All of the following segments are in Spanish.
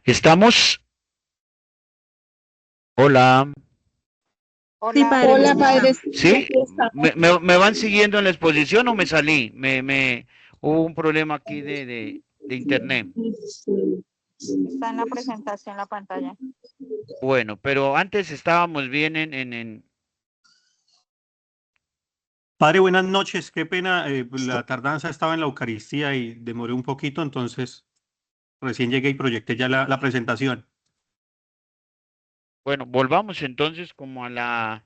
Estamos. Hola. Sí, Hola, padre, ¿cómo le Hola, está? Padre, escuchamos. sí, ¿Sí? aquí estamos. ¿Me van siguiendo en la exposición o me salí? Hubo un problema aquí de internet. Está en la presentación, la pantalla. Bueno, pero antes estábamos bien Padre, buenas noches. Qué pena, la tardanza estaba en la Eucaristía y demoré un poquito, entonces recién llegué y proyecté ya la presentación. Bueno, volvamos entonces como a la.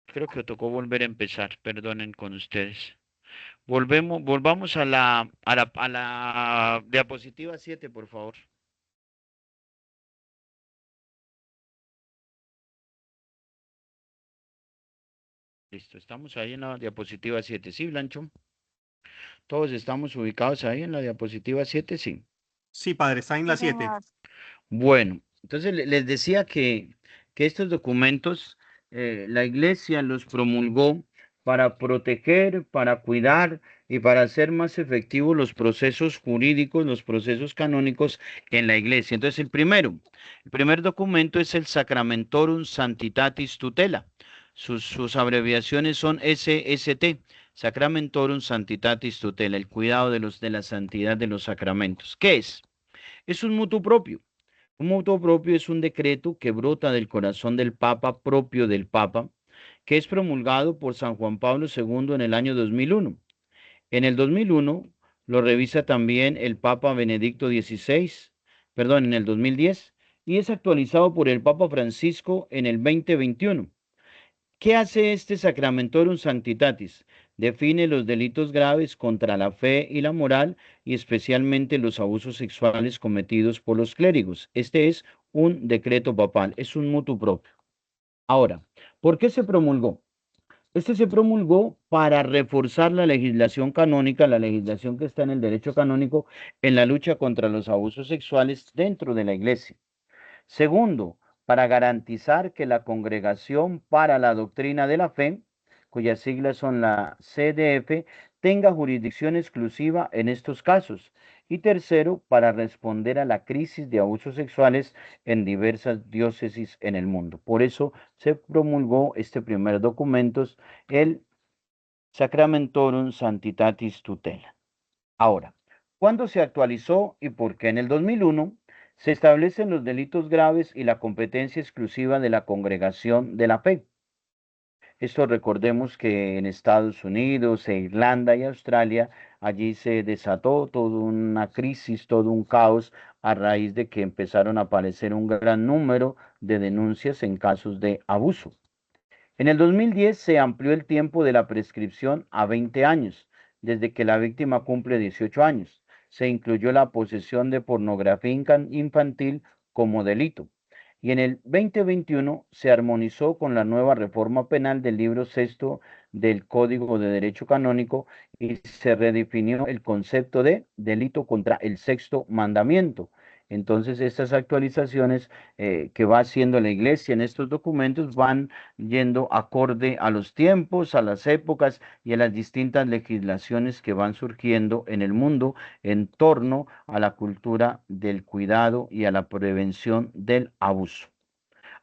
Creo que tocó volver a empezar, perdonen con ustedes. Volvamos a la diapositiva 7, por favor. Listo, estamos ahí en la diapositiva 7. ¿Sí, Blancho? Todos estamos ubicados ahí en la diapositiva 7, sí. Sí, padre, está en Sí, la 7. señor. Bueno, entonces les decía que estos documentos la Iglesia los promulgó para proteger, para cuidar y para hacer más efectivos los procesos jurídicos, los procesos canónicos en la Iglesia. Entonces, el primer documento es el Sacramentorum Sanctitatis Tutela. Sus abreviaciones son SST, Sacramentorum Sanctitatis Tutela, el cuidado de la santidad de los sacramentos. ¿Qué es? Es un mutuo propio. Un motu propio es un decreto que brota del corazón del Papa, propio del Papa, que es promulgado por San Juan Pablo II en el año 2001. En el 2001 lo revisa también el Papa Benedicto XVI, perdón, en el 2010, y es actualizado por el Papa Francisco en el 2021. ¿Qué hace este Sacramentorum Sanctitatis? Define los delitos graves contra la fe y la moral y especialmente los abusos sexuales cometidos por los clérigos. Este es un decreto papal, es un mutuo propio. Ahora, ¿por qué se promulgó? Este se promulgó para reforzar la legislación canónica, la legislación que está en el derecho canónico, en la lucha contra los abusos sexuales dentro de la iglesia. Segundo, para garantizar que la Congregación para la Doctrina de la Fe, cuyas siglas son la CDF, tenga jurisdicción exclusiva en estos casos. Y tercero, para responder a la crisis de abusos sexuales en diversas diócesis en el mundo. Por eso se promulgó este primer documento, el Sacramentorum Sanctitatis Tutela. Ahora, ¿cuándo se actualizó y por qué? En el 2001 se establecen los delitos graves y la competencia exclusiva de la Congregación de la Fe. Esto recordemos que en Estados Unidos, e Irlanda y Australia, allí se desató toda una crisis, todo un caos a raíz de que empezaron a aparecer un gran número de denuncias en casos de abuso. En el 2010 se amplió el tiempo de la prescripción a 20 años, desde que la víctima cumple 18 años. Se incluyó la posesión de pornografía infantil como delito. Y en el 2021 se armonizó con la nueva reforma penal del libro sexto del Código de Derecho Canónico y se redefinió el concepto de delito contra el sexto mandamiento. Entonces, estas actualizaciones que va haciendo la Iglesia en estos documentos van yendo acorde a los tiempos, a las épocas y a las distintas legislaciones que van surgiendo en el mundo en torno a la cultura del cuidado y a la prevención del abuso.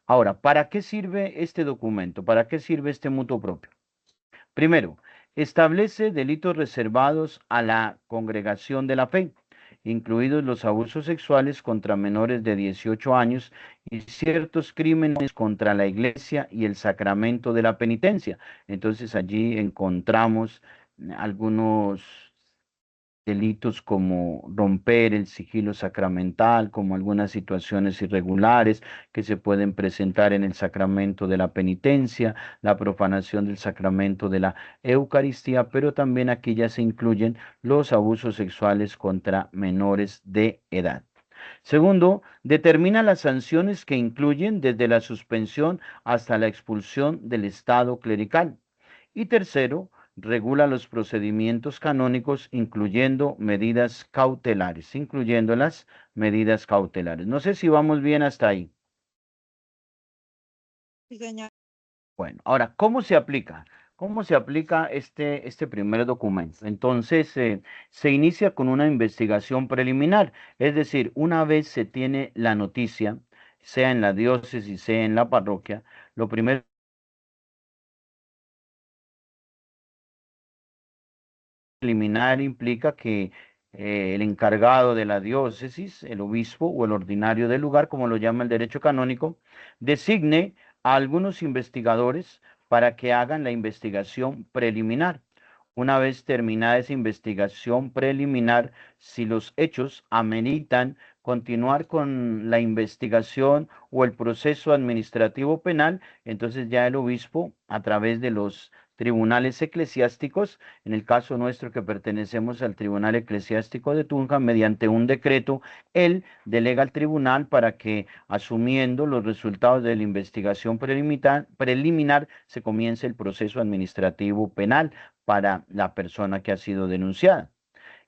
Ahora, ¿para qué sirve este documento? ¿Para qué sirve este mutuo propio? Primero, establece delitos reservados a la congregación de la fe, incluidos los abusos sexuales contra menores de 18 años y ciertos crímenes contra la iglesia y el sacramento de la penitencia. Entonces allí encontramos algunos delitos como romper el sigilo sacramental, como algunas situaciones irregulares que se pueden presentar en el sacramento de la penitencia, la profanación del sacramento de la Eucaristía, pero también aquí ya se incluyen los abusos sexuales contra menores de edad. Segundo, determina las sanciones que incluyen desde la suspensión hasta la expulsión del estado clerical. Y tercero, regula los procedimientos canónicos, incluyendo medidas cautelares, incluyendo las medidas cautelares. No sé si vamos bien hasta ahí. Sí, señor. Bueno, ahora, ¿cómo se aplica? ¿Cómo se aplica este primer documento? Entonces, se inicia con una investigación preliminar, es decir, una vez se tiene la noticia, sea en la diócesis, sea en la parroquia, lo primero preliminar implica que el encargado de la diócesis, el obispo o el ordinario del lugar, como lo llama el derecho canónico, designe a algunos investigadores para que hagan la investigación preliminar. Una vez terminada esa investigación preliminar, si los hechos ameritan continuar con la investigación o el proceso administrativo penal, entonces ya el obispo, a través de los tribunales eclesiásticos, en el caso nuestro que pertenecemos al Tribunal Eclesiástico de Tunja, mediante un decreto, él delega al tribunal para que, asumiendo los resultados de la investigación preliminar, se comience el proceso administrativo penal para la persona que ha sido denunciada.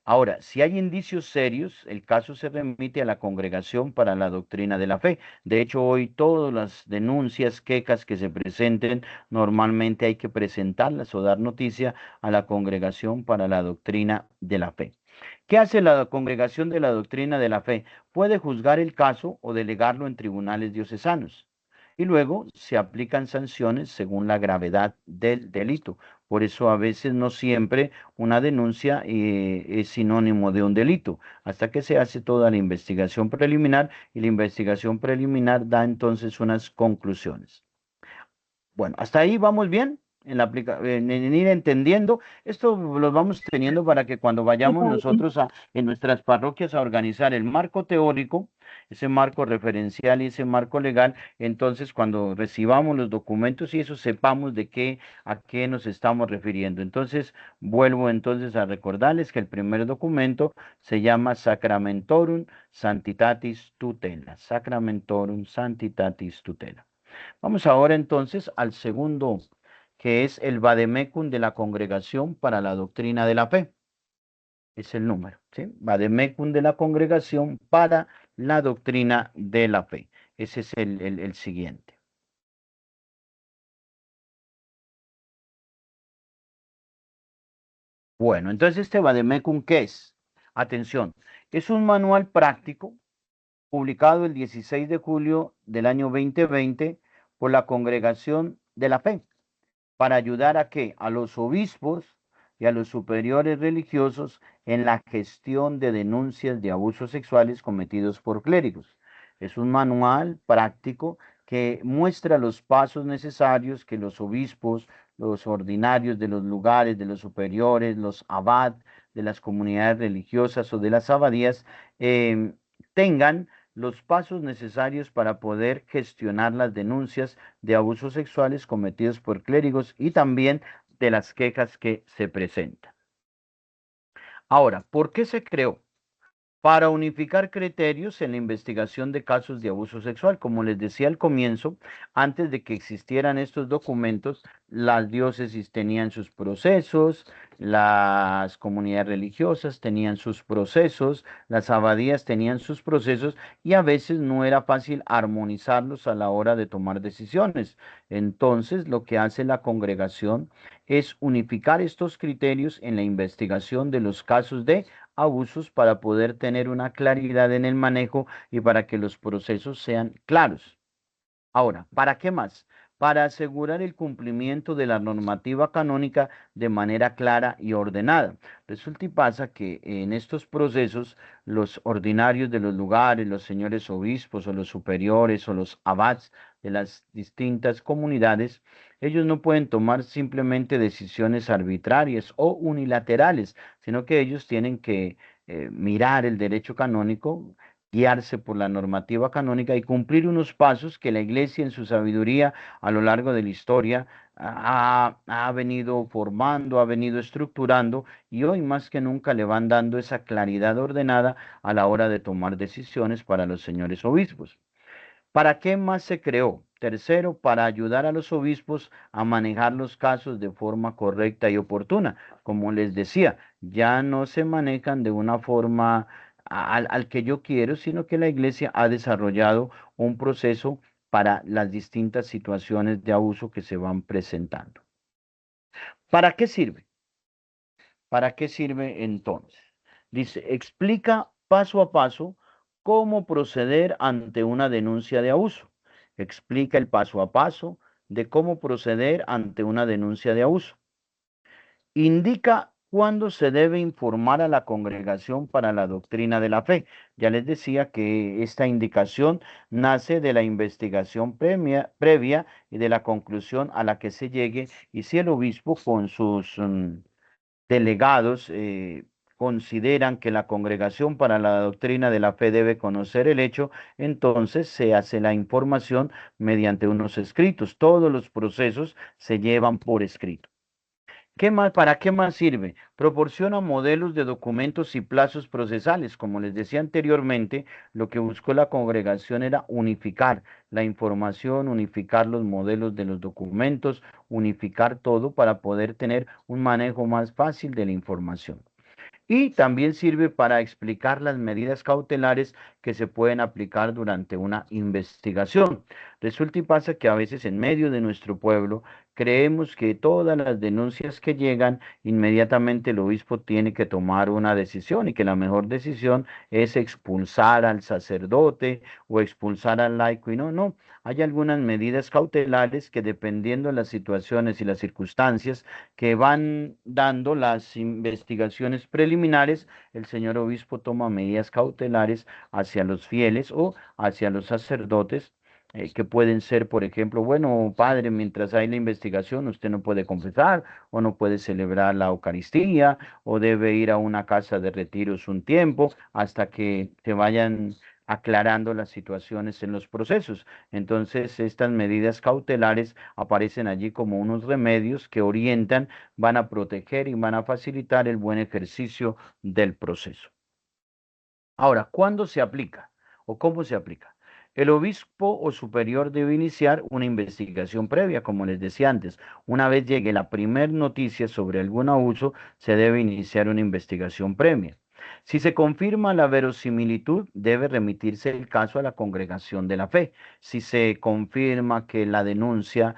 Ahora, si hay indicios serios, el caso se remite a la Congregación para la Doctrina de la Fe. De hecho, hoy todas las denuncias, quejas que se presenten, normalmente hay que presentarlas o dar noticia a la Congregación para la Doctrina de la Fe. ¿Qué hace la Congregación de la Doctrina de la Fe? Puede juzgar el caso o delegarlo en tribunales diocesanos. Y luego se aplican sanciones según la gravedad del delito. Por eso a veces no siempre una denuncia es sinónimo de un delito, hasta que se hace toda la investigación preliminar y la investigación preliminar da entonces unas conclusiones. Bueno, hasta ahí vamos bien en ir entendiendo. Esto lo vamos teniendo para que cuando vayamos nosotros en nuestras parroquias a organizar el marco teórico, ese marco referencial y ese marco legal, entonces cuando recibamos los documentos y eso sepamos a qué nos estamos refiriendo. Entonces, vuelvo entonces a recordarles que el primer documento se llama Sacramentorum Santitatis Tutela. Sacramentorum Santitatis Tutela. Vamos ahora entonces al segundo, que es el vademecum de la Congregación para la Doctrina de la Fe. Es el número, ¿sí? Vademecum de la Congregación para la Doctrina de la Fe. Ese es el siguiente. Bueno, entonces este vademecum, ¿qué es? Atención, es un manual práctico publicado el 16 de julio del año 2020 por la Congregación de la Fe, para ayudar a los obispos y a los superiores religiosos en la gestión de denuncias de abusos sexuales cometidos por clérigos. Es un manual práctico que muestra los pasos necesarios que los obispos, los ordinarios de los lugares, de los superiores, los abad de las comunidades religiosas o de las abadías tengan los pasos necesarios para poder gestionar las denuncias de abusos sexuales cometidos por clérigos y también de las quejas que se presentan. Ahora, ¿por qué se creó? Para unificar criterios en la investigación de casos de abuso sexual. Como les decía al comienzo, antes de que existieran estos documentos, las diócesis tenían sus procesos, las comunidades religiosas tenían sus procesos, las abadías tenían sus procesos y a veces no era fácil armonizarlos a la hora de tomar decisiones. Entonces, lo que hace la congregación es unificar estos criterios en la investigación de los casos de abusos para poder tener una claridad en el manejo y para que los procesos sean claros. Ahora, ¿para qué más? Para asegurar el cumplimiento de la normativa canónica de manera clara y ordenada. Resulta y pasa que en estos procesos los ordinarios de los lugares, los señores obispos o los superiores o los abads de las distintas comunidades, ellos no pueden tomar simplemente decisiones arbitrarias o unilaterales, sino que ellos tienen que mirar el derecho canónico, guiarse por la normativa canónica y cumplir unos pasos que la Iglesia en su sabiduría a lo largo de la historia ha venido formando, ha venido estructurando y hoy más que nunca le van dando esa claridad ordenada a la hora de tomar decisiones para los señores obispos. ¿Para qué más se creó? Tercero, para ayudar a los obispos a manejar los casos de forma correcta y oportuna. Como les decía, ya no se manejan de una forma al que yo quiero, sino que la Iglesia ha desarrollado un proceso para las distintas situaciones de abuso que se van presentando. ¿Para qué sirve? ¿Para qué sirve entonces? Dice, explica paso a paso cómo proceder ante una denuncia de abuso. Explica el paso a paso de cómo proceder ante una denuncia de abuso. Indica cuándo se debe informar a la congregación para la doctrina de la fe. Ya les decía que esta indicación nace de la investigación previa y de la conclusión a la que se llegue, y si el obispo con sus delegados consideran que la congregación para la doctrina de la fe debe conocer el hecho, entonces se hace la información mediante unos escritos. Todos los procesos se llevan por escrito. ¿Qué más, para qué más sirve? Proporciona modelos de documentos y plazos procesales. Como les decía anteriormente, lo que buscó la congregación era unificar la información, unificar los modelos de los documentos, unificar todo para poder tener un manejo más fácil de la información. Y también sirve para explicar las medidas cautelares que se pueden aplicar durante una investigación. Resulta y pasa que a veces en medio de nuestro pueblo creemos que todas las denuncias que llegan, inmediatamente el obispo tiene que tomar una decisión, y que la mejor decisión es expulsar al sacerdote o expulsar al laico. Y no, no, hay algunas medidas cautelares que, dependiendo de las situaciones y las circunstancias que van dando las investigaciones preliminares, el señor obispo toma medidas cautelares hacia los fieles o hacia los sacerdotes, que pueden ser, por ejemplo, bueno, padre, mientras hay la investigación, usted no puede confesar o no puede celebrar la Eucaristía, o debe ir a una casa de retiros un tiempo hasta que se vayan aclarando las situaciones en los procesos. Entonces, estas medidas cautelares aparecen allí como unos remedios que orientan, van a proteger y van a facilitar el buen ejercicio del proceso. Ahora, ¿cuándo se aplica o cómo se aplica? El obispo o superior debe iniciar una investigación previa, como les decía antes. Una vez llegue la primer noticia sobre algún abuso, se debe iniciar una investigación previa. Si se confirma la verosimilitud, debe remitirse el caso a la congregación de la fe. Si se confirma que la denuncia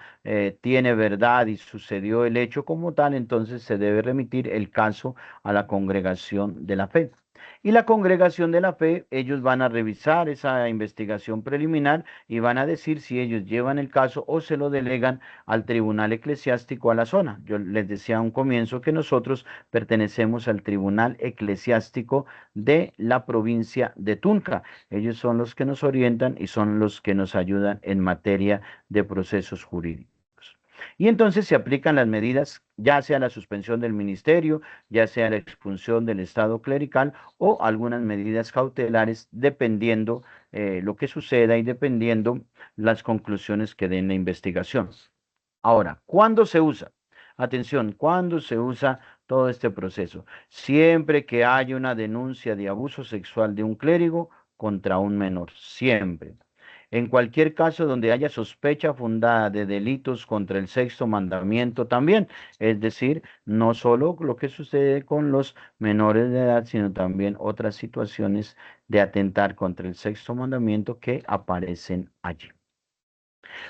tiene verdad y sucedió el hecho como tal, entonces se debe remitir el caso a la congregación de la fe. Y la congregación de la fe, ellos van a revisar esa investigación preliminar y van a decir si ellos llevan el caso o se lo delegan al tribunal eclesiástico a la zona. Yo les decía a un comienzo que nosotros pertenecemos al tribunal eclesiástico de la provincia de Tunja. Ellos son los que nos orientan y son los que nos ayudan en materia de procesos jurídicos. Y entonces se aplican las medidas, ya sea la suspensión del ministerio, ya sea la expulsión del estado clerical o algunas medidas cautelares, dependiendo lo que suceda y dependiendo las conclusiones que den la investigación. Ahora, ¿cuándo se usa? Atención, ¿cuándo se usa todo este proceso? Siempre que haya una denuncia de abuso sexual de un clérigo contra un menor, siempre. En cualquier caso donde haya sospecha fundada de delitos contra el sexto mandamiento también, es decir, no solo lo que sucede con los menores de edad, sino también otras situaciones de atentar contra el sexto mandamiento que aparecen allí.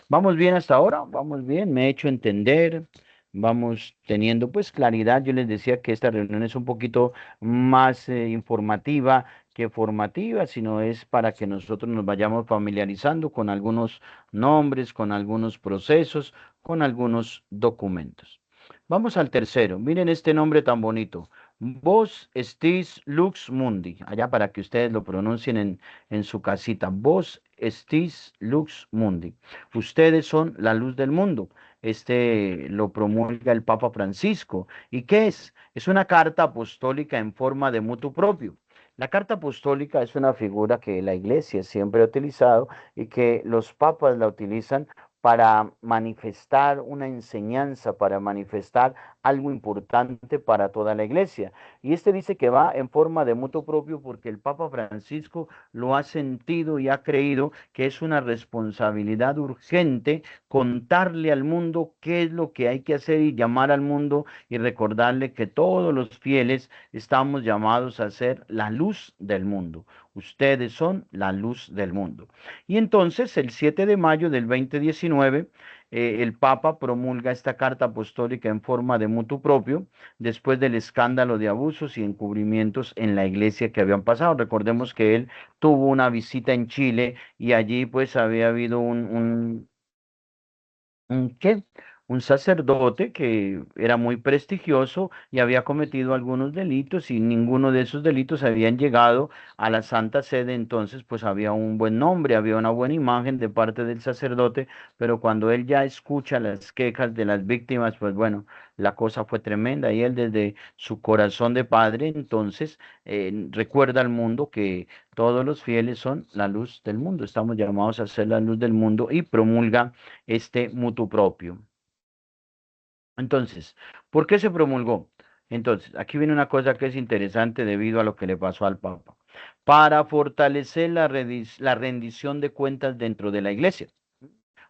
Vamos bien hasta ahora, vamos bien, me he hecho entender, vamos teniendo pues claridad. Yo les decía que esta reunión es un poquito más informativa que formativa, sino es para que nosotros nos vayamos familiarizando con algunos nombres, con algunos procesos, con algunos documentos. Vamos al tercero. Miren este nombre tan bonito. Vos estis lux mundi. Allá para que ustedes lo pronuncien en su casita. Vos estis lux mundi. Ustedes son la luz del mundo. Este lo promulga el Papa Francisco. ¿Y qué es? Es una carta apostólica en forma de mutuo propio. La carta apostólica es una figura que la Iglesia siempre ha utilizado y que los papas la utilizan para manifestar una enseñanza, para manifestar algo importante para toda la iglesia. Y este dice que va en forma de mutuo propio porque el Papa Francisco lo ha sentido y ha creído que es una responsabilidad urgente contarle al mundo qué es lo que hay que hacer, y llamar al mundo y recordarle que todos los fieles estamos llamados a ser la luz del mundo. Ustedes son la luz del mundo. Y entonces, el 7 de mayo del 2019, el Papa promulga esta carta apostólica en forma de mutuo propio después del escándalo de abusos y encubrimientos en la iglesia que habían pasado. Recordemos que él tuvo una visita en Chile y allí pues había habido ¿qué? Un sacerdote que era muy prestigioso y había cometido algunos delitos y ninguno de esos delitos habían llegado a la Santa Sede, entonces pues había un buen nombre, había una buena imagen de parte del sacerdote, pero cuando él ya escucha las quejas de las víctimas, pues bueno, la cosa fue tremenda y él desde su corazón de padre, entonces recuerda al mundo que todos los fieles son la luz del mundo, estamos llamados a ser la luz del mundo y promulga este mutuo propio. Entonces, ¿por qué se promulgó? Entonces, aquí viene una cosa que es interesante debido a lo que le pasó al Papa. Para fortalecer la rendición de cuentas dentro de la iglesia.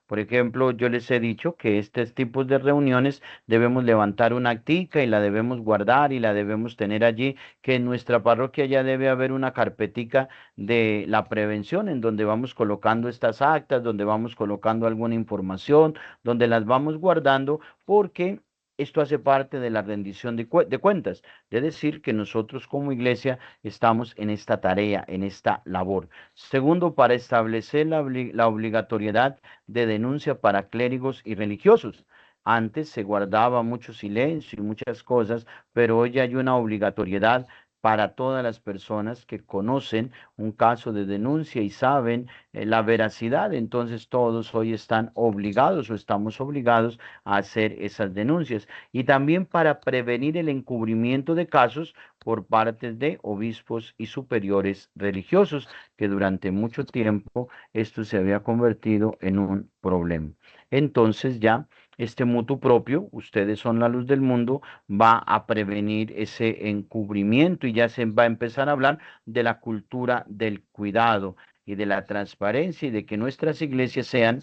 Por ejemplo, yo les he dicho que estos tipos de reuniones debemos levantar una actica y la debemos guardar y la debemos tener allí, que en nuestra parroquia ya debe haber una carpetica de la prevención en donde vamos colocando estas actas, donde vamos colocando alguna información, donde las vamos guardando, porque esto hace parte de la rendición de cuentas, de decir que nosotros como iglesia estamos en esta tarea, en esta labor. Segundo, para establecer la obligatoriedad de denuncia para clérigos y religiosos. Antes se guardaba mucho silencio y muchas cosas, pero hoy hay una obligatoriedad para todas las personas que conocen un caso de denuncia y saben la veracidad. Entonces todos hoy están obligados o estamos obligados a hacer esas denuncias. Y también para prevenir el encubrimiento de casos por parte de obispos y superiores religiosos, que durante mucho tiempo esto se había convertido en un problema. Entonces ya este mutuo propio, ustedes son la luz del mundo, va a prevenir ese encubrimiento y ya se va a empezar a hablar de la cultura del cuidado y de la transparencia y de que nuestras iglesias sean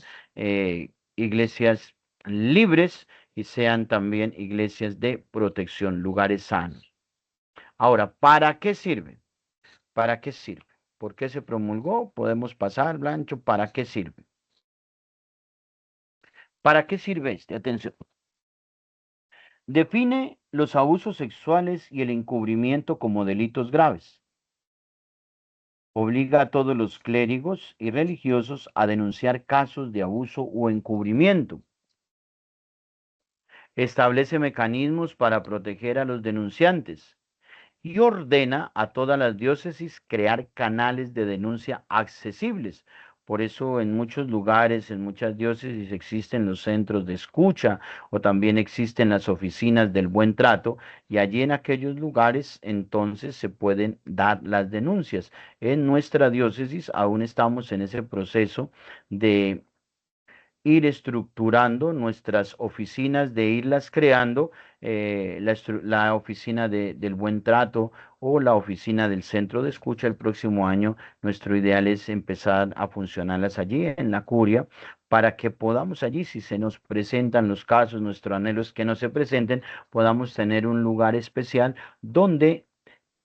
iglesias libres y sean también iglesias de protección, lugares sanos. Ahora, ¿para qué sirve? ¿Para qué sirve? ¿Por qué se promulgó? Podemos pasar, Blancho, ¿para qué sirve? ¿Para qué sirve este? Atención. Define los abusos sexuales y el encubrimiento como delitos graves. Obliga a todos los clérigos y religiosos a denunciar casos de abuso o encubrimiento. Establece mecanismos para proteger a los denunciantes y ordena a todas las diócesis crear canales de denuncia accesibles. Por eso en muchos lugares, en muchas diócesis existen los centros de escucha o también existen las oficinas del buen trato y allí en aquellos lugares entonces se pueden dar las denuncias. En nuestra diócesis aún estamos en ese proceso de ir estructurando nuestras oficinas, de irlas creando, la oficina del buen trato o la oficina del centro de escucha el próximo año. Nuestro ideal es empezar a funcionarlas allí en la curia para que podamos allí, si se nos presentan los casos, nuestro anhelo es que no se presenten, podamos tener un lugar especial donde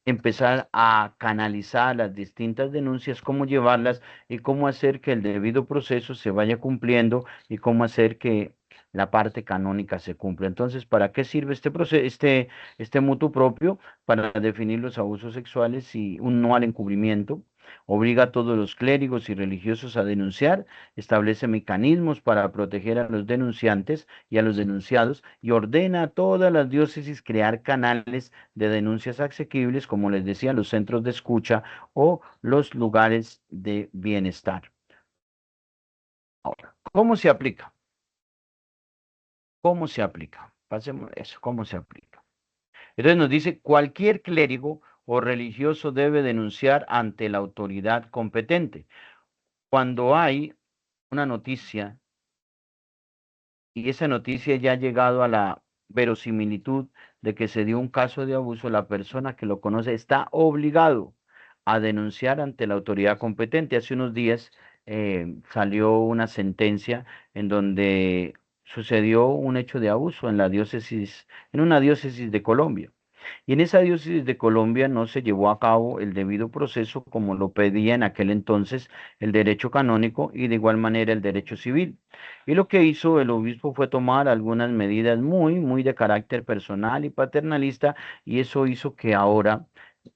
empezar a canalizar las distintas denuncias, cómo llevarlas y cómo hacer que el debido proceso se vaya cumpliendo y cómo hacer que la parte canónica se cumpla. Entonces, ¿para qué sirve este proceso, este mutuo propio? Para definir los abusos sexuales y un no al encubrimiento. Obliga a todos los clérigos y religiosos a denunciar, establece mecanismos para proteger a los denunciantes y a los denunciados y ordena a todas las diócesis crear canales de denuncias asequibles, como les decía, los centros de escucha o los lugares de bienestar. Ahora, ¿cómo se aplica? ¿Cómo se aplica? Pasemos a eso, ¿cómo se aplica? Entonces nos dice, cualquier clérigo o religioso debe denunciar ante la autoridad competente. Cuando hay una noticia y esa noticia ya ha llegado a la verosimilitud de que se dio un caso de abuso, la persona que lo conoce está obligado a denunciar ante la autoridad competente. Hace unos días salió una sentencia en donde sucedió un hecho de abuso en la diócesis, en una diócesis de Colombia. Y en esa diócesis de Colombia no se llevó a cabo el debido proceso como lo pedía en aquel entonces el derecho canónico y de igual manera el derecho civil. Y lo que hizo el obispo fue tomar algunas medidas muy de carácter personal y paternalista, y eso hizo que ahora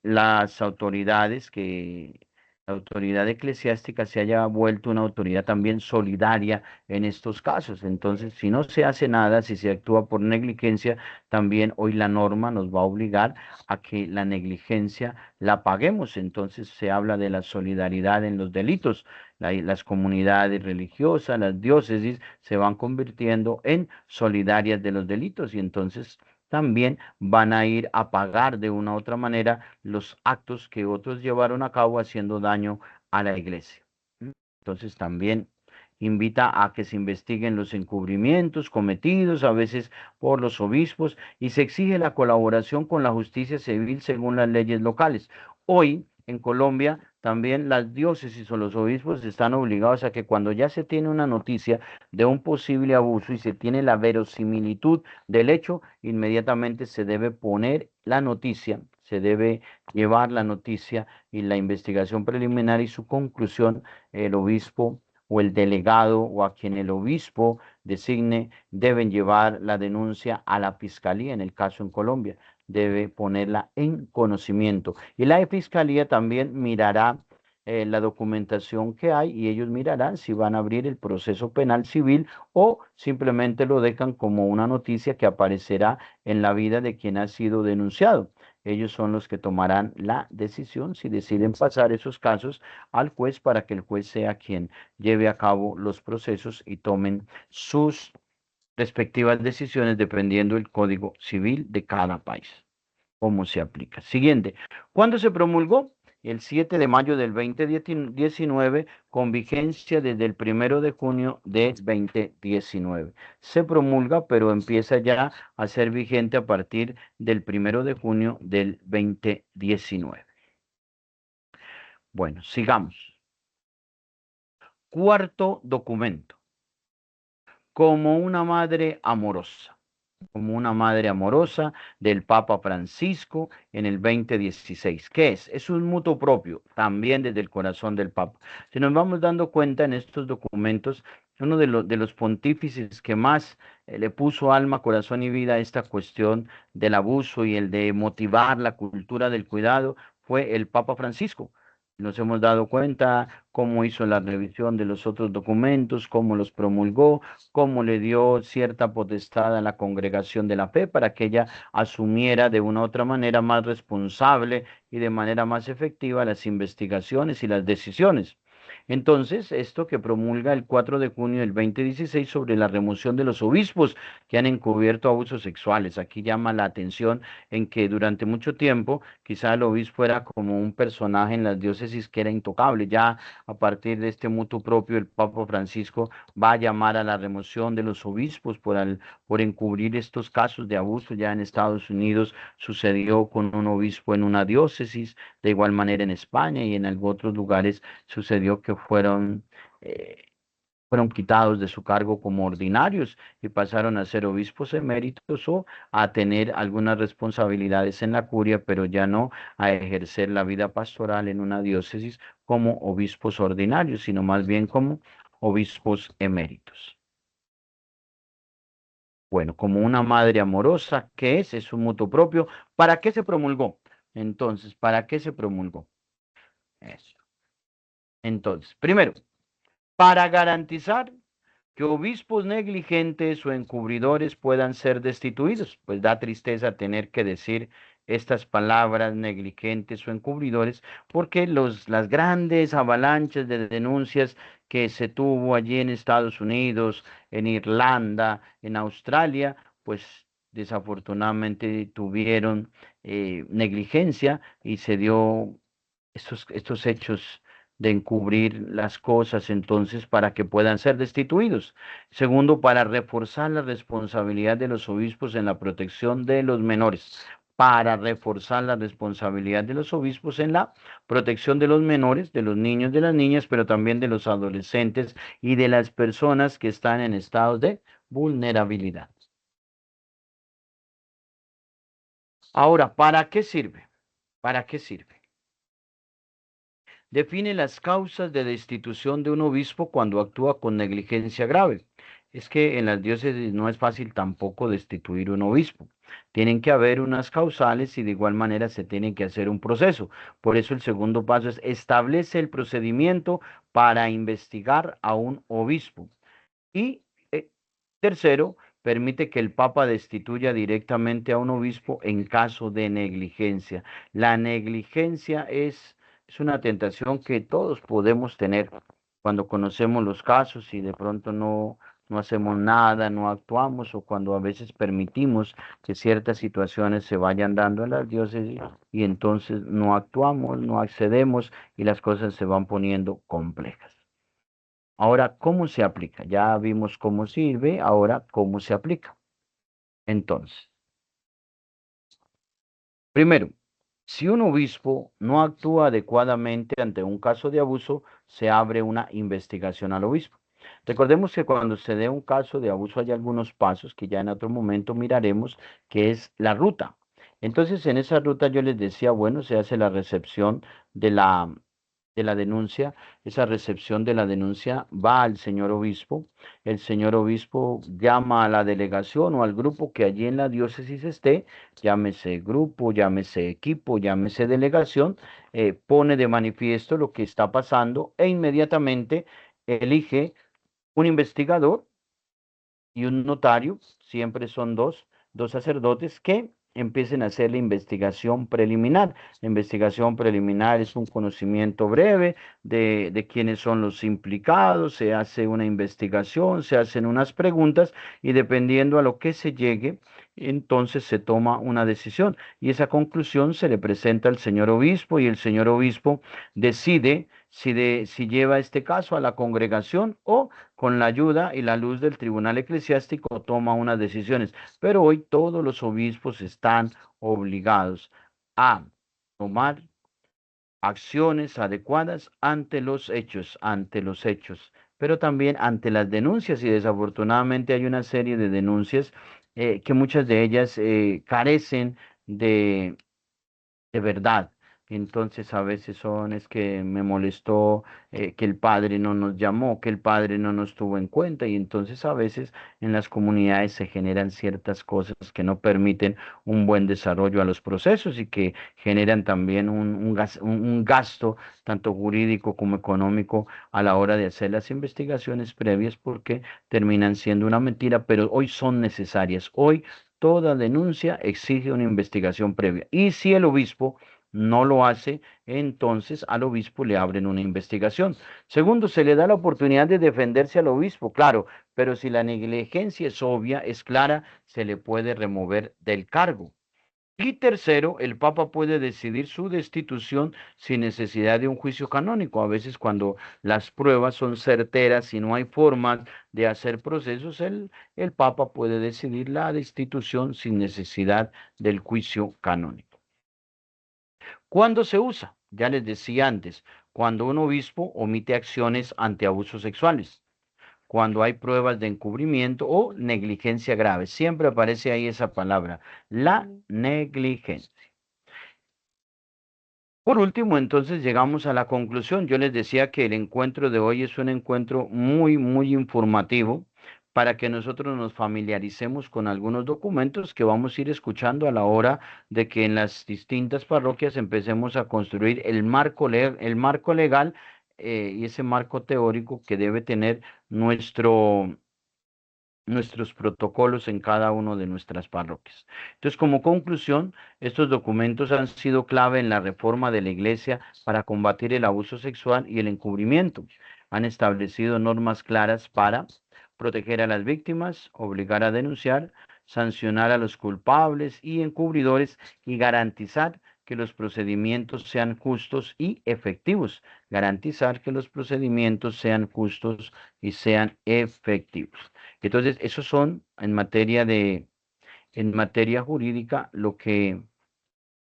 las autoridades, que la autoridad eclesiástica se haya vuelto una autoridad también solidaria en estos casos. Entonces, si no se hace nada, si se actúa por negligencia, también hoy la norma nos va a obligar a que la negligencia la paguemos. Entonces se habla de la solidaridad en los delitos. Las comunidades religiosas, las diócesis se van convirtiendo en solidarias de los delitos, y entonces también van a ir a pagar de una u otra manera los actos que otros llevaron a cabo haciendo daño a la iglesia. Entonces también invita a que se investiguen los encubrimientos cometidos a veces por los obispos, y se exige la colaboración con la justicia civil según las leyes locales. Hoy en Colombia también las diócesis o los obispos están obligados a que cuando ya se tiene una noticia de un posible abuso y se tiene la verosimilitud del hecho, inmediatamente se debe poner la noticia, se debe llevar la noticia y la investigación preliminar y su conclusión, el obispo o el delegado o a quien el obispo designe deben llevar la denuncia a la fiscalía, en el caso en Colombia, debe ponerla en conocimiento. Y la fiscalía también mirará la documentación que hay, y ellos mirarán si van a abrir el proceso penal civil o simplemente lo dejan como una noticia que aparecerá en la vida de quien ha sido denunciado. Ellos son los que tomarán la decisión si deciden pasar esos casos al juez para que el juez sea quien lleve a cabo los procesos y tomen sus respectivas decisiones dependiendo del código civil de cada país, cómo se aplica. Siguiente, ¿cuándo se promulgó? El 7 de mayo del 2019, con vigencia desde el 1 de junio de 2019. Se promulga, pero empieza ya a ser vigente a partir del 1 de junio del 2019. Bueno, sigamos. Cuarto documento. Como una madre amorosa. Como una madre amorosa del Papa Francisco en el 2016. ¿Qué es? Es un mutuo propio, también desde el corazón del Papa. Si nos vamos dando cuenta en estos documentos, uno de los pontífices que más le puso alma, corazón y vida a esta cuestión del abuso y el de motivar la cultura del cuidado fue el Papa Francisco. Nos hemos dado cuenta cómo hizo la revisión de los otros documentos, cómo los promulgó, cómo le dio cierta potestad a la congregación de la fe para que ella asumiera de una u otra manera más responsable y de manera más efectiva las investigaciones y las decisiones. Entonces, esto que promulga el 4 de junio del 2016 sobre la remoción de los obispos que han encubierto abusos sexuales. Aquí llama la atención en que durante mucho tiempo quizá el obispo era como un personaje en las diócesis que era intocable. Ya a partir de este mutuo propio, el Papa Francisco va a llamar a la remoción de los obispos por encubrir estos casos de abuso. Ya en Estados Unidos sucedió con un obispo en una diócesis, de igual manera en España y en algunos otros lugares sucedió que eh, fueron quitados de su cargo como ordinarios y pasaron a ser obispos eméritos o a tener algunas responsabilidades en la curia, pero ya no a ejercer la vida pastoral en una diócesis como obispos ordinarios, sino más bien como obispos eméritos. Bueno, como una madre amorosa, ¿qué es? Es un mutuo propio. ¿Para qué se promulgó? Entonces, ¿para qué se promulgó? Eso. Entonces, primero, para garantizar que obispos negligentes o encubridores puedan ser destituidos. Pues da tristeza tener que decir estas palabras, negligentes o encubridores, porque las grandes avalanchas de denuncias que se tuvo allí en Estados Unidos, en Irlanda, en Australia, pues desafortunadamente tuvieron negligencia y se dio estos hechos de encubrir las cosas, entonces, para que puedan ser destituidos. Segundo, para reforzar la responsabilidad de los obispos en la protección de los menores. Para reforzar la responsabilidad de los obispos en la protección de los menores, de los niños, de las niñas, pero también de los adolescentes y de las personas que están en estados de vulnerabilidad. Ahora, ¿para qué sirve? ¿Para qué sirve? Define las causas de destitución de un obispo cuando actúa con negligencia grave. Es que en las diócesis no es fácil tampoco destituir un obispo. Tienen que haber unas causales y de igual manera se tiene que hacer un proceso. Por eso el segundo paso es establece el procedimiento para investigar a un obispo. Y tercero, permite que el Papa destituya directamente a un obispo en caso de negligencia. La negligencia es una tentación que todos podemos tener cuando conocemos los casos y de pronto no hacemos nada, no actuamos o cuando a veces permitimos que ciertas situaciones se vayan dando en las diócesis y entonces no actuamos, no accedemos y las cosas se van poniendo complejas. Ahora, ¿cómo se aplica? Ya vimos cómo sirve, ahora, ¿cómo se aplica? Entonces, primero, si un obispo no actúa adecuadamente ante un caso de abuso, se abre una investigación al obispo. Recordemos que cuando se dé un caso de abuso hay algunos pasos que ya en otro momento miraremos, que es la ruta. Entonces, en esa ruta yo les decía, bueno, se hace la recepción de la denuncia. Esa recepción de la denuncia va al señor obispo. El señor obispo llama a la delegación o al grupo que allí en la diócesis esté, llámese grupo, llámese equipo, llámese delegación, pone de manifiesto lo que está pasando e inmediatamente elige un investigador y un notario, siempre son dos sacerdotes que empiecen a hacer la investigación preliminar. La investigación preliminar es un conocimiento breve de quiénes son los implicados, se hace una investigación, se hacen unas preguntas y dependiendo a lo que se llegue, entonces se toma una decisión y esa conclusión se le presenta al señor obispo y el señor obispo decide si lleva este caso a la congregación o con la ayuda y la luz del tribunal eclesiástico toma unas decisiones. Pero hoy todos los obispos están obligados a tomar acciones adecuadas ante los hechos, pero también ante las denuncias y desafortunadamente hay una serie de denuncias que muchas de ellas carecen de verdad. Entonces a veces es que me molestó que el padre no nos llamó, que el padre no nos tuvo en cuenta y entonces a veces en las comunidades se generan ciertas cosas que no permiten un buen desarrollo a los procesos y que generan también un gasto tanto jurídico como económico a la hora de hacer las investigaciones previas porque terminan siendo una mentira, pero hoy son necesarias. Hoy toda denuncia exige una investigación previa. Y si el obispo no lo hace, entonces al obispo le abren una investigación. Segundo, se le da la oportunidad de defenderse al obispo, claro, pero si la negligencia es obvia, es clara, se le puede remover del cargo. Y tercero, el Papa puede decidir su destitución sin necesidad de un juicio canónico. A veces cuando las pruebas son certeras y no hay forma de hacer procesos, el Papa puede decidir la destitución sin necesidad del juicio canónico. ¿Cuándo se usa? Ya les decía antes, cuando un obispo omite acciones ante abusos sexuales, cuando hay pruebas de encubrimiento o negligencia grave. Siempre aparece ahí esa palabra, la negligencia. Por último, entonces llegamos a la conclusión. Yo les decía que el encuentro de hoy es un encuentro muy informativo para que nosotros nos familiaricemos con algunos documentos que vamos a ir escuchando a la hora de que en las distintas parroquias empecemos a construir el marco legal y ese marco teórico que debe tener nuestros protocolos en cada una de nuestras parroquias. Entonces, como conclusión, estos documentos han sido clave en la reforma de la Iglesia para combatir el abuso sexual y el encubrimiento. Han establecido normas claras para proteger a las víctimas, obligar a denunciar, sancionar a los culpables y encubridores y garantizar que los procedimientos sean justos y efectivos. Garantizar que los procedimientos sean justos y sean efectivos. Entonces, esos son en materia jurídica lo que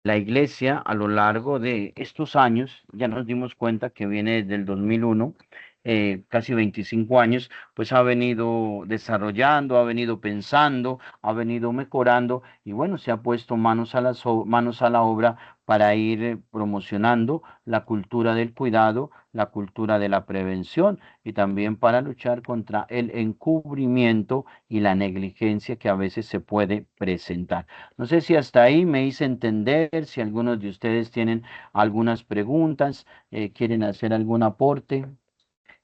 la Iglesia a lo largo de estos años, ya nos dimos cuenta que viene desde el 2001, casi 25 años, pues ha venido desarrollando, ha venido pensando, ha venido mejorando y bueno, se ha puesto manos a la obra para ir promocionando la cultura del cuidado, la cultura de la prevención y también para luchar contra el encubrimiento y la negligencia que a veces se puede presentar. No sé si hasta ahí me hice entender, si algunos de ustedes tienen algunas preguntas, quieren hacer algún aporte.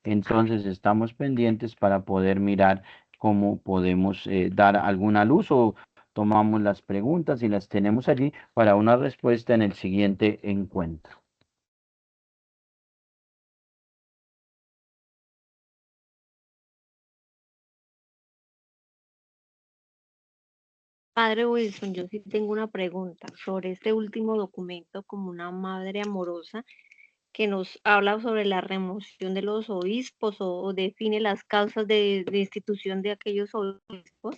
Entonces estamos pendientes para poder mirar cómo podemos dar alguna luz o tomamos las preguntas y las tenemos allí para una respuesta en el siguiente encuentro. Padre Wilson, yo sí tengo una pregunta sobre este último documento como una madre amorosa que nos habla sobre la remoción de los obispos o define las causas de institución de aquellos obispos.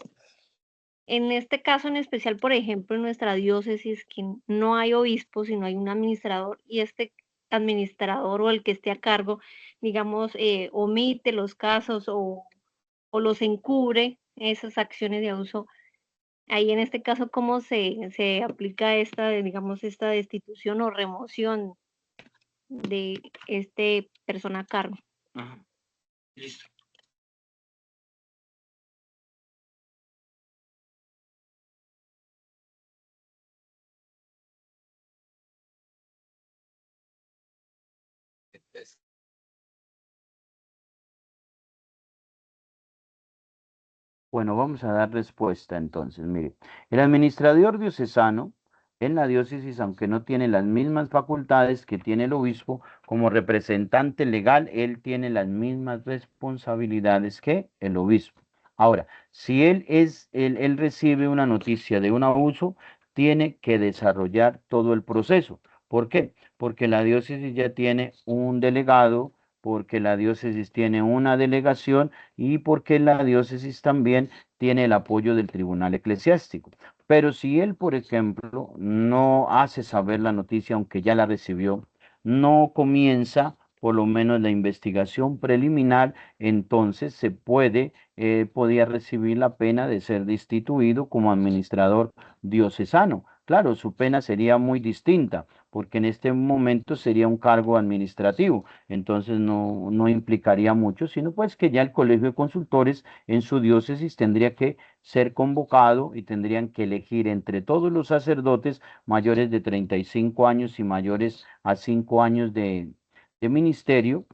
En este caso en especial, por ejemplo, en nuestra diócesis, que no hay obispo, sino hay un administrador, y este administrador o el que esté a cargo, digamos, omite los casos o los encubre esas acciones de abuso. Ahí en este caso, ¿cómo se aplica esta, digamos, esta destitución o remoción de este persona a cargo? Ajá. Listo. Bueno, vamos a dar respuesta entonces. Mire, el administrador diocesano en la diócesis, aunque no tiene las mismas facultades que tiene el obispo, como representante legal, él tiene las mismas responsabilidades que el obispo. Ahora, si él recibe una noticia de un abuso, tiene que desarrollar todo el proceso. ¿Por qué? Porque la diócesis ya tiene un delegado, porque la diócesis tiene una delegación y porque la diócesis también tiene el apoyo del tribunal eclesiástico. Pero si él, por ejemplo, no hace saber la noticia, aunque ya la recibió, no comienza por lo menos la investigación preliminar, entonces podía recibir la pena de ser destituido como administrador diocesano. Claro, su pena sería muy distinta, porque en este momento sería un cargo administrativo, entonces no implicaría mucho, sino pues que ya el colegio de consultores en su diócesis tendría que ser convocado y tendrían que elegir entre todos los sacerdotes mayores de 35 años y mayores a 5 años de ministerio,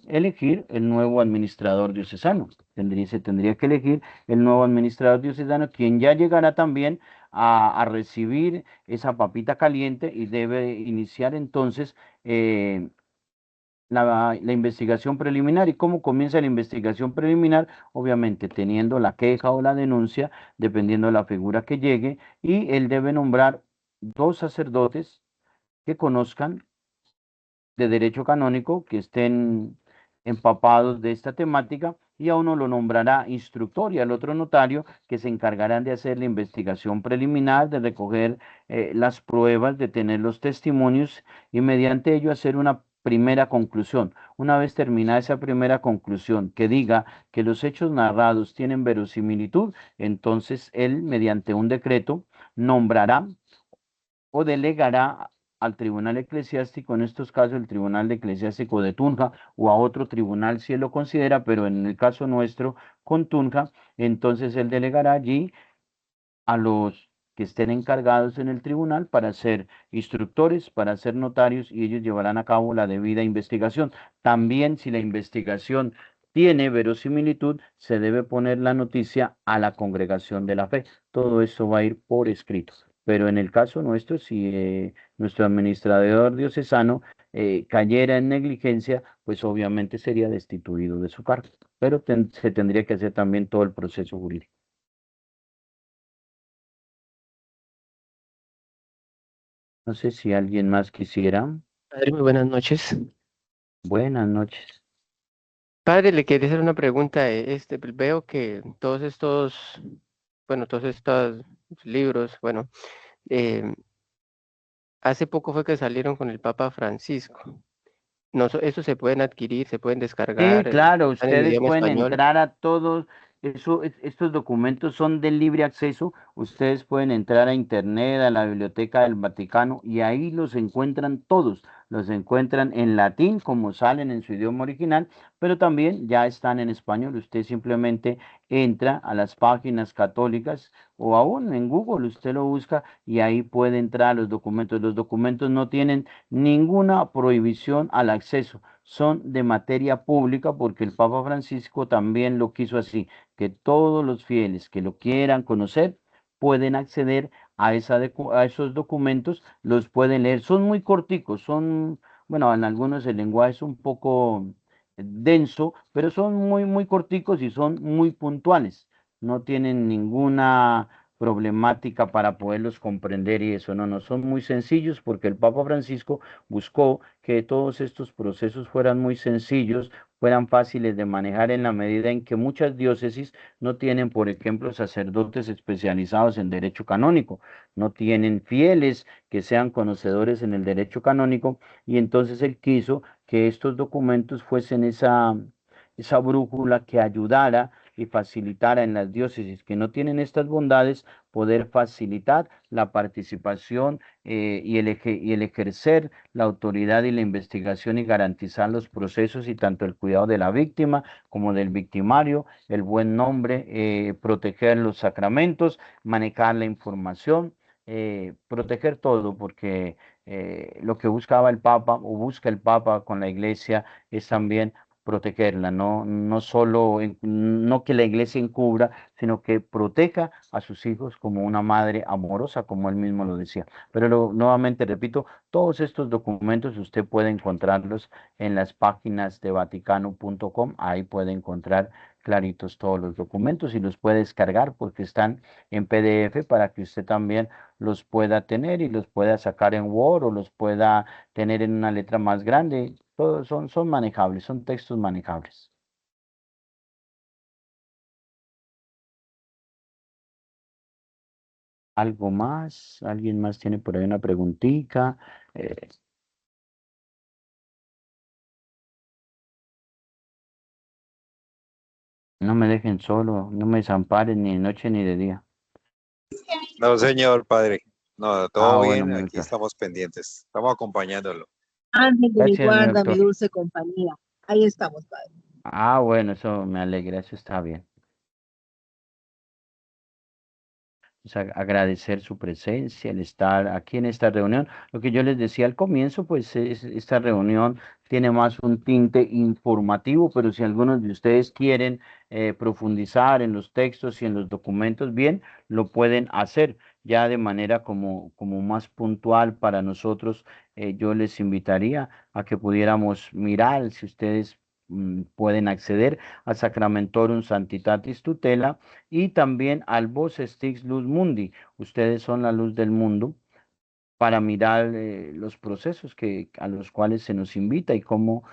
elegir el nuevo administrador diocesano. Se tendría que elegir el nuevo administrador diocesano, quien ya llegará también a recibir esa papita caliente y debe iniciar entonces la investigación preliminar. ¿Y cómo comienza la investigación preliminar? Obviamente teniendo la queja o la denuncia, dependiendo de la figura que llegue, y él debe nombrar dos sacerdotes que conozcan de derecho canónico, que estén empapados de esta temática, y a uno lo nombrará instructor y al otro notario, que se encargarán de hacer la investigación preliminar, de recoger las pruebas, de tener los testimonios y mediante ello hacer una primera conclusión. Una vez terminada esa primera conclusión que diga que los hechos narrados tienen verosimilitud, entonces él, mediante un decreto, nombrará o delegará al tribunal eclesiástico, en estos casos el tribunal eclesiástico de Tunja o a otro tribunal si él lo considera, pero en el caso nuestro con Tunja, entonces él delegará allí a los que estén encargados en el tribunal para ser instructores, para ser notarios y ellos llevarán a cabo la debida investigación. También si la investigación tiene verosimilitud, se debe poner la noticia a la congregación de la fe. Todo esto va a ir por escrito. Pero en el caso nuestro, si nuestro administrador diocesano cayera en negligencia, pues obviamente sería destituido de su cargo. Pero se tendría que hacer también todo el proceso jurídico. No sé si alguien más quisiera. Padre, muy buenas noches. Buenas noches. Padre, le quería hacer una pregunta. Veo que todos estos libros, hace poco fue que salieron con el Papa Francisco. eso se pueden adquirir, se pueden Sí, descargar, claro, están en ustedes idioma pueden español. entrar a todos, estos documentos son de libre acceso, ustedes pueden entrar a Internet, a la Biblioteca del Vaticano y ahí los encuentran todos, los encuentran en latín como salen en su idioma original, pero también ya están en español, usted simplemente entra a las páginas católicas o aún en Google, usted lo busca y ahí puede entrar a los documentos no tienen ninguna prohibición al acceso, son de materia pública porque el Papa Francisco también lo quiso así, que todos los fieles que lo quieran conocer pueden acceder a esos documentos, los pueden leer. Son muy corticos, son, bueno, en algunos el lenguaje es un poco denso, pero son muy corticos y son muy puntuales. No tienen ninguna problemática para poderlos comprender y eso, no, no, son muy sencillos porque el Papa Francisco buscó que todos estos procesos fueran muy sencillos, fueran fáciles de manejar en la medida en que muchas diócesis no tienen, por ejemplo, sacerdotes especializados en derecho canónico, no tienen fieles que sean conocedores en el derecho canónico y entonces él quiso que estos documentos fuesen esa brújula que ayudara y facilitara en las diócesis que no tienen estas bondades, poder facilitar la participación y el ejercer la autoridad y la investigación y garantizar los procesos y tanto el cuidado de la víctima como del victimario, el buen nombre, proteger los sacramentos, manejar la información, proteger todo, porque lo que buscaba el Papa o busca el Papa con la Iglesia es también protegerla, no solo, no que la iglesia encubra, sino que proteja a sus hijos como una madre amorosa, como él mismo lo decía. Pero nuevamente repito, todos estos documentos usted puede encontrarlos en las páginas de vaticano.com, ahí puede encontrar claritos todos los documentos y los puede descargar porque están en PDF para que usted también los pueda tener y los pueda sacar en Word o los pueda tener en una letra más grande. Todos son manejables, son textos manejables. ¿Algo más? ¿Alguien más tiene por ahí una preguntita? Eh, no me dejen solo, no me desamparen ni de noche ni de día. No, señor padre. No, Ah, todo bueno, bien, mi aquí doctor. estamos pendientes. Estamos acompañándolo. Ángel de mi Gracias, mi guarda, mi doctor. dulce compañía. Ahí estamos, padre. Ah, bueno, eso me alegra, eso está bien. Pues, agradecer su presencia, el estar aquí en esta reunión. Lo que yo les decía al comienzo, pues esta reunión tiene más un tinte informativo, pero si algunos de ustedes quieren profundizar en los textos y en los documentos, bien, lo pueden hacer ya de manera como más puntual para nosotros. Yo les invitaría a que pudiéramos mirar si ustedes pueden acceder a Sacramentorum Santitatis Tutela y también al Vos Stix Luz Mundi. Ustedes son la luz del mundo para mirar los procesos a los cuales se nos invita y cómo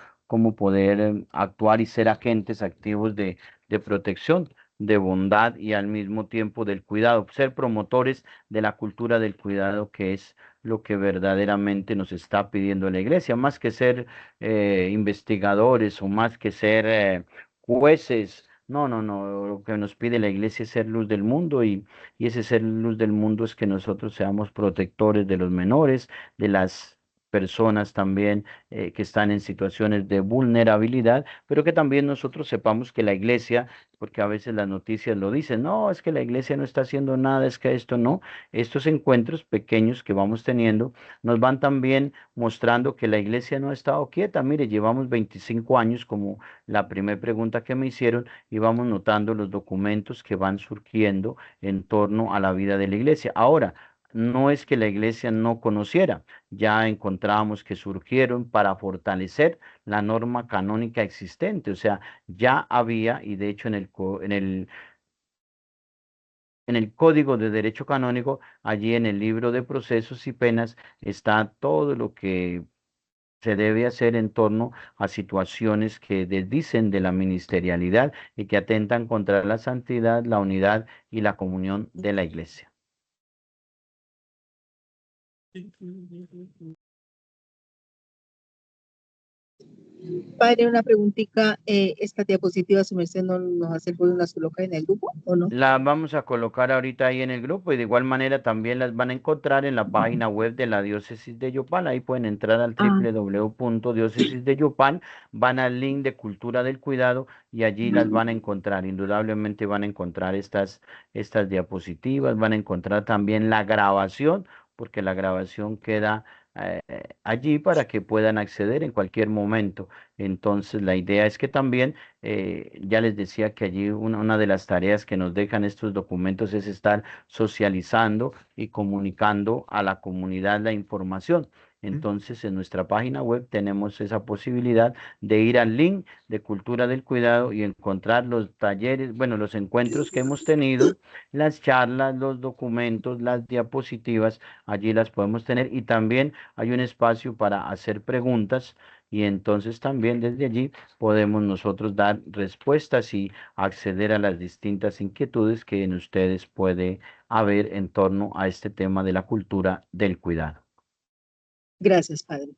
poder actuar y ser agentes activos de protección, de bondad y al mismo tiempo del cuidado, ser promotores de la cultura del cuidado, que es lo que verdaderamente nos está pidiendo la Iglesia, más que ser investigadores o más que ser jueces. No, no, no, lo que nos pide la Iglesia es ser luz del mundo y ese ser luz del mundo es que nosotros seamos protectores de los menores, de las personas también que están en situaciones de vulnerabilidad, pero que también nosotros sepamos que la iglesia, porque a veces las noticias lo dicen, no, es que la iglesia no está haciendo nada, es que esto no, estos encuentros pequeños que vamos teniendo nos van también mostrando que la iglesia no ha estado quieta. Mire, llevamos 25 años, como la primera pregunta que me hicieron, y vamos notando los documentos que van surgiendo en torno a la vida de la iglesia. Ahora, no es que la iglesia no conociera, ya encontramos que surgieron para fortalecer la norma canónica existente, o sea, ya había, y de hecho en el Código de Derecho Canónico, allí en el libro de procesos y penas, está todo lo que se debe hacer en torno a situaciones que desdicen de la ministerialidad y que atentan contra la santidad, la unidad y la comunión de la iglesia. Padre, una preguntita. ¿Esta diapositiva, su merced, no nos hace el favor, las coloca en el grupo o no? Las vamos a colocar ahorita ahí en el grupo y de igual manera también las van a encontrar en la página web de la Diócesis de Yopal. Ahí pueden entrar al Ah, www.diócesisdeyopal, van al link de Cultura del Cuidado y allí las van a encontrar. Indudablemente van a encontrar estas diapositivas, van a encontrar también la grabación, porque la grabación queda allí para que puedan acceder en cualquier momento. Entonces, la idea es que también ya les decía que allí una de las tareas que nos dejan estos documentos es estar socializando y comunicando a la comunidad la información. Entonces, en nuestra página web tenemos esa posibilidad de ir al link de Cultura del Cuidado y encontrar los talleres, bueno, los encuentros que hemos tenido, las charlas, los documentos, las diapositivas, allí las podemos tener y también hay un espacio para hacer preguntas y entonces también desde allí podemos nosotros dar respuestas y acceder a las distintas inquietudes que en ustedes puede haber en torno a este tema de la cultura del cuidado. gracias, Padre.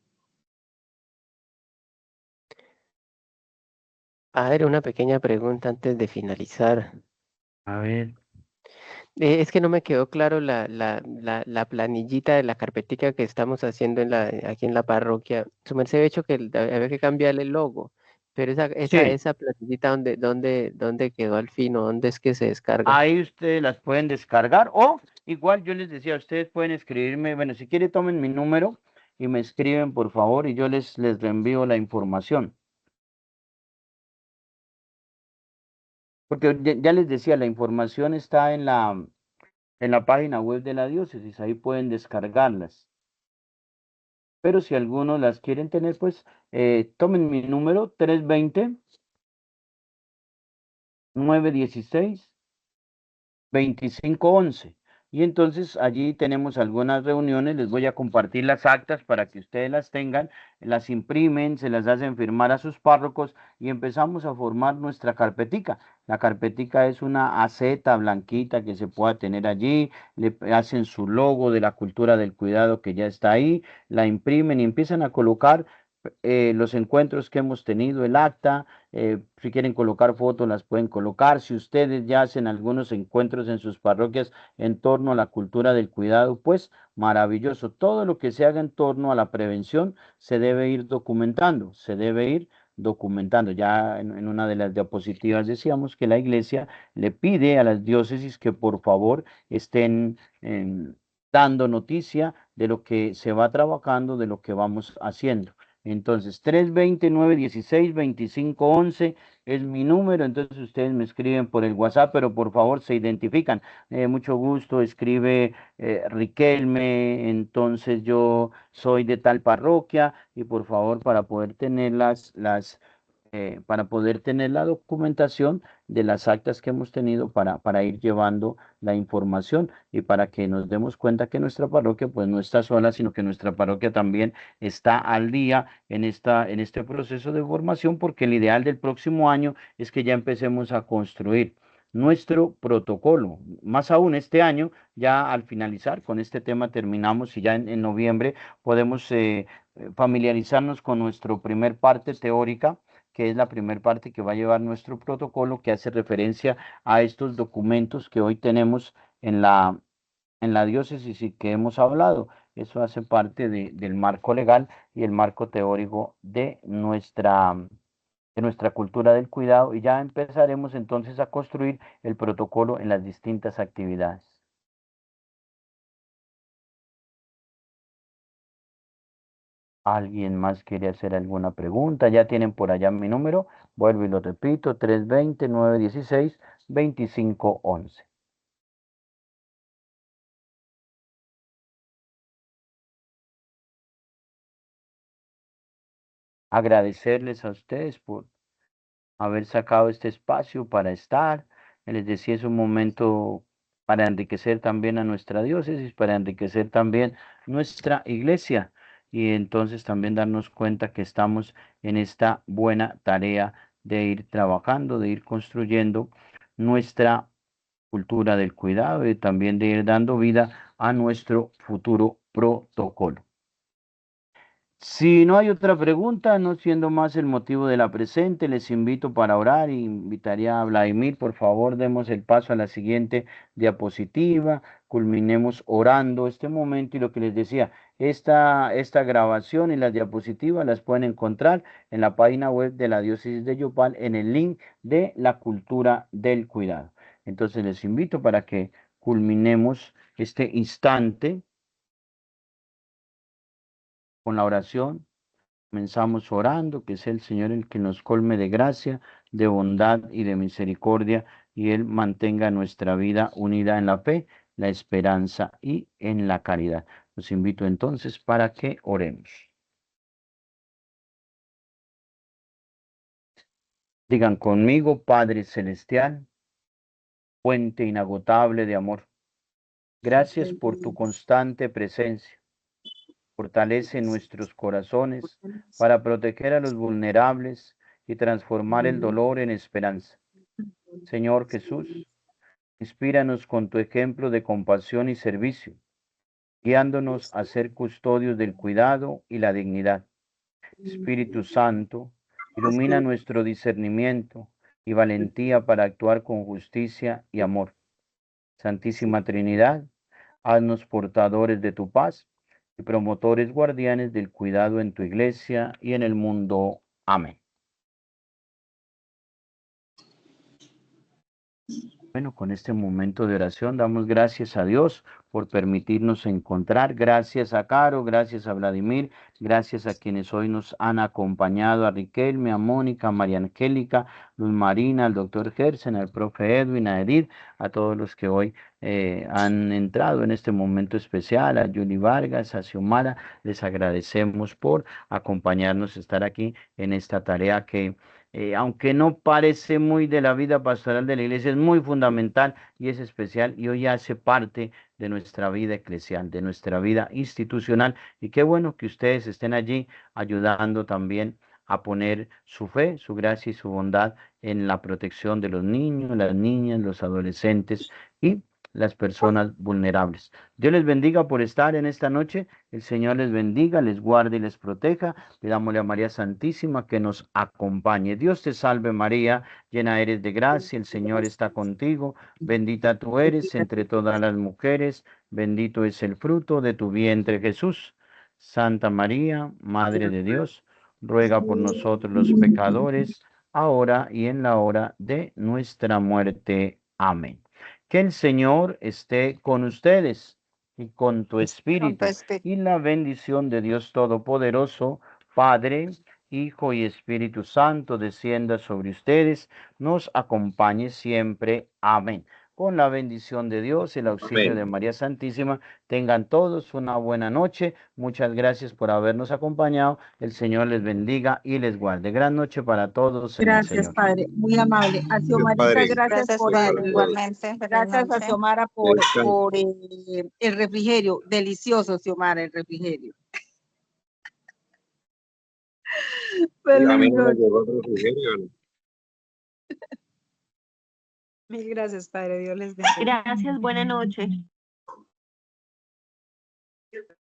Padre, una pequeña pregunta antes de finalizar. A ver, Es que no me quedó claro la planillita de la carpetica que estamos haciendo aquí en la parroquia. Su merced ha hecho que había que cambiarle el logo, pero sí, esa planillita, ¿dónde quedó al fin o dónde es que se descarga? ahí ustedes las pueden descargar o igual yo les decía, ustedes pueden escribirme, bueno, si quieren tomen mi número y me escriben por favor y yo les reenvío la información. Porque ya les decía, la información está en la página web de la diócesis, ahí pueden descargarlas. Pero si algunos las quieren tener, pues tomen mi número 320-916-2511. Y entonces allí tenemos algunas reuniones, les voy a compartir las actas para que ustedes las tengan, las imprimen, se las hacen firmar a sus párrocos y empezamos a formar nuestra carpetica. La carpetica es una aceta blanquita que se pueda tener allí, le hacen su logo de la cultura del cuidado que ya está ahí, la imprimen y empiezan a colocar los encuentros que hemos tenido, el acta, si quieren colocar fotos, las pueden colocar. Si ustedes ya hacen algunos encuentros en sus parroquias en torno a la cultura del cuidado, pues maravilloso. Todo lo que se haga en torno a la prevención se debe ir documentando, se debe ir documentando. Ya en una de las diapositivas decíamos que la iglesia le pide a las diócesis que por favor estén dando noticia de lo que se va trabajando, de lo que vamos haciendo. Entonces, 320-916-2511 es mi número, entonces ustedes me escriben por el WhatsApp, pero por favor se identifican. Mucho gusto, escribe Riquelme, entonces yo soy de tal parroquia y por favor para poder tener para poder tener la documentación de las actas que hemos tenido para ir llevando la información y para que nos demos cuenta que nuestra parroquia pues no está sola, sino que nuestra parroquia también está al día en este proceso de formación, porque el ideal del próximo año es que ya empecemos a construir nuestro protocolo. Más aún este año, ya al finalizar con este tema terminamos y ya en noviembre podemos familiarizarnos con nuestro primer parte teórica, que es la primera parte que va a llevar nuestro protocolo, que hace referencia a estos documentos que hoy tenemos en en la diócesis y que hemos hablado. Eso hace parte del marco legal y el marco teórico de nuestra cultura del cuidado y ya empezaremos entonces a construir el protocolo en las distintas actividades. ¿Alguien más quiere hacer alguna pregunta? Ya tienen por allá mi número. Vuelvo y lo repito, 320-916-2511. Agradecerles a ustedes por haber sacado este espacio para estar. Les decía, es un momento para enriquecer también a nuestra diócesis, para enriquecer también nuestra iglesia y entonces también darnos cuenta que estamos en esta buena tarea de ir trabajando, de ir construyendo nuestra cultura del cuidado y también de ir dando vida a nuestro futuro protocolo. Si no hay otra pregunta, no siendo más el motivo de la presente, les invito para orar y invitaría a Vladimir, por favor, demos el paso a la siguiente diapositiva, culminemos orando este momento y lo que les decía, esta grabación y las diapositivas las pueden encontrar en la página web de la Diócesis de Yopal en el link de la cultura del cuidado. Entonces les invito para que culminemos este instante con la oración. Comenzamos orando, que sea el Señor el que nos colme de gracia, de bondad y de misericordia, y Él mantenga nuestra vida unida en la fe, la esperanza y en la caridad. Los invito entonces para que oremos. Digan conmigo, Padre Celestial, fuente inagotable de amor. Gracias por tu constante presencia. Fortalece nuestros corazones para proteger a los vulnerables y transformar el dolor en esperanza. Señor Jesús, inspíranos con tu ejemplo de compasión y servicio, guiándonos a ser custodios del cuidado y la dignidad. Espíritu Santo, ilumina nuestro discernimiento y valentía para actuar con justicia y amor. Santísima Trinidad, haznos portadores de tu paz y promotores guardianes del cuidado en tu iglesia y en el mundo. Amén. Bueno, con este momento de oración damos gracias a Dios por permitirnos encontrar. Gracias a Caro, gracias a Vladimir, gracias a quienes hoy nos han acompañado, a Riquelme, a Mónica, a María Angélica, Luz Marina, al doctor Gersen, al profe Edwin, a Edith, a todos los que hoy han entrado en este momento especial, a Yuli Vargas, a Xiomara, les agradecemos por acompañarnos, estar aquí en esta tarea que aunque no parece muy de la vida pastoral de la iglesia, es muy fundamental y es especial y hoy hace parte de nuestra vida eclesial, de nuestra vida institucional. Y qué bueno que ustedes estén allí ayudando también a poner su fe, su gracia y su bondad en la protección de los niños, las niñas, los adolescentes y las personas vulnerables. Dios les bendiga por estar en esta noche. El Señor les bendiga, les guarde y les proteja. Pidámosle a María Santísima que nos acompañe. Dios te salve María, llena eres de gracia, el Señor está contigo. Bendita tú eres entre todas las mujeres, bendito es el fruto de tu vientre Jesús. Santa María, Madre de Dios, ruega por nosotros los pecadores, ahora y en la hora de nuestra muerte. Amén. Que el Señor esté con ustedes y con tu Con tu espíritu, espíritu. y la bendición de Dios Todopoderoso, Padre, Hijo y Espíritu Santo, descienda sobre ustedes, nos acompañe siempre. Amén. Con la bendición de Dios y el auxilio Amén. de María Santísima, tengan todos una buena noche. Muchas gracias por habernos acompañado. El Señor les bendiga y les guarde. Gran noche para todos en el Gracias, Señor. Padre. Muy amable. A Xiomarita, Padre, gracias Gracias, por Padre. por Igualmente. Feliz gracias a noche. Xiomara descanso. por el refrigerio. Delicioso, Xiomara, el refrigerio. Y a mí Feliz no me noche. llegó el refrigerio. ¿No? Mil gracias, Padre. Dios les bendiga. Gracias, buena noche.